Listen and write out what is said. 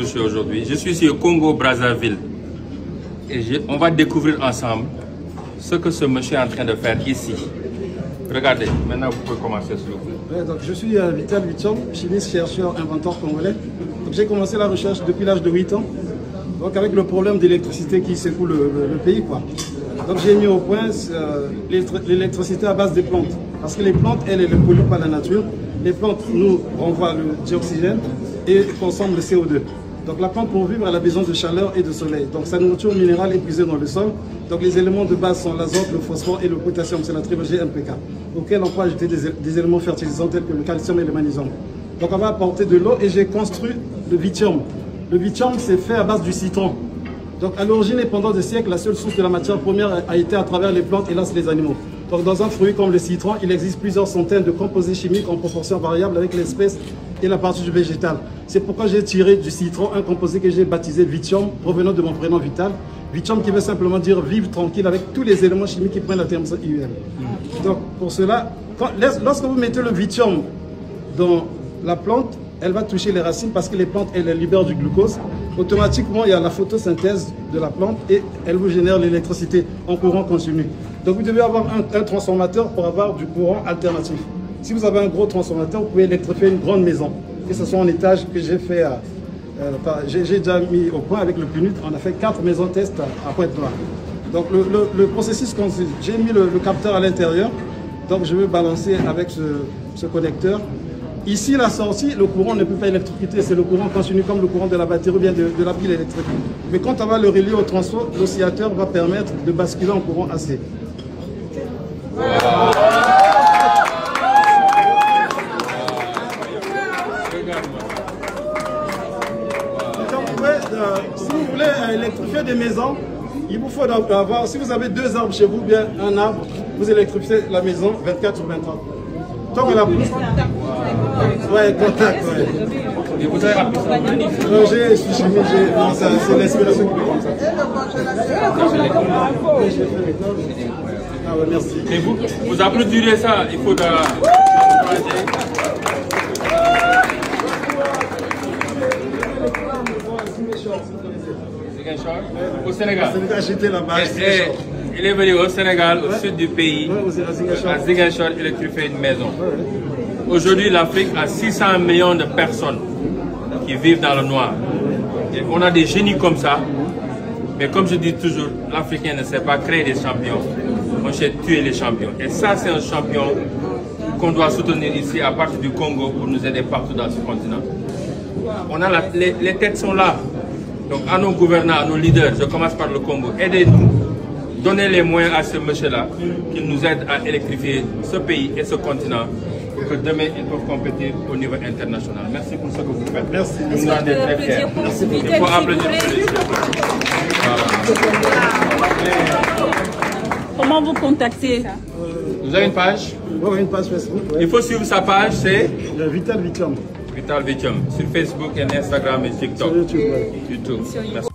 Aujourd'hui, je suis ici au Congo-Brazzaville et on va découvrir ensemble ce que ce monsieur est en train de faire ici. Regardez, maintenant vous pouvez commencer s'il vous plaît. Ouais, donc, je suis Vital Vichom, chimiste, chercheur, inventeur congolais. J'ai commencé la recherche depuis l'âge de 8 ans, donc avec le problème d'électricité qui secoue le pays, quoi. Donc j'ai mis au point l'électricité à base des plantes. Parce que les plantes, elles ne polluent pas la nature. Les plantes nous renvoient le dioxygène et consomment le CO2. Donc la plante pour vivre, elle a besoin de chaleur et de soleil. Donc sa nourriture minérale est puisée dans le sol. Donc les éléments de base sont l'azote, le phosphore et le potassium, c'est la trilogie NPK, auquel on peut ajouter des éléments fertilisants tels que le calcium et le magnésium. Donc on va apporter de l'eau et j'ai construit le Vichom. Le Vichom, c'est fait à base du citron. Donc à l'origine et pendant des siècles, la seule source de la matière première a été à travers les plantes, hélas les animaux. Donc dans un fruit comme le citron, il existe plusieurs centaines de composés chimiques en proportion variable avec l'espèce et la partie du végétal. C'est pourquoi j'ai tiré du citron un composé que j'ai baptisé Vichom, provenant de mon prénom Vital. Vichom qui veut simplement dire vivre tranquille avec tous les éléments chimiques qui prennent la terme IUL. Donc pour cela, lorsque vous mettez le Vichom dans la plante, elle va toucher les racines parce que les plantes, elles libèrent du glucose. Automatiquement, il y a la photosynthèse de la plante et elle vous génère l'électricité en courant continu. Donc vous devez avoir un transformateur pour avoir du courant alternatif. Si vous avez un gros transformateur, vous pouvez électrifier une grande maison. Que ce soit en étage que j'ai fait, j'ai déjà mis au point avec le PNUD, on a fait 4 maisons test à Pointe-Noire. Donc le processus consiste, j'ai mis le capteur à l'intérieur, donc je vais balancer avec ce connecteur. Ici, la sortie, le courant ne peut pas électrocuter, c'est le courant continu comme le courant de la batterie ou bien de la pile électrique. Mais quand on va le relier au transfo, l'oscillateur va permettre de basculer en courant AC. Si vous voulez électrifier des maisons, il vous faut avoir, si vous avez 2 arbres chez vous, bien un arbre, vous électrifiez la maison 24 sur 24. Tant que la pousse. Ouais, contact, ouais. Et vous avez appris ça? Non, je suis chimiste, c'est l'inspiration qui me comme ça. Ah ouais, merci. Et vous applaudirez ça, il faut au Sénégal. J'étais là-bas. Il est venu au Sénégal, au sud du pays, à Ziguinchor, électrifier une maison. Aujourd'hui, l'Afrique a 600 millions de personnes qui vivent dans le noir. Et on a des génies comme ça, mais comme je dis toujours, l'Africain ne sait pas créer des champions, on sait tuer les champions. Et ça, c'est un champion qu'on doit soutenir ici à partir du Congo pour nous aider partout dans ce continent. On a les têtes sont là. Donc à nos gouvernants, à nos leaders, je commence par le Congo, aidez-nous, donnez les moyens à ce monsieur-là, qu'il nous aide à électrifier ce pays et ce continent, pour que demain ils peuvent compétir au niveau international. Merci pour ce que vous faites. Merci. Nous en êtes très fiers. Il faut applaudir. Comment vous contactez? Vous avez une page? Oui, une page Facebook. Ouais. Il faut suivre sa page, c'est Vital Vichom. Vital Vichom, sur Facebook et Instagram et TikTok. Sur YouTube. YouTube. Merci.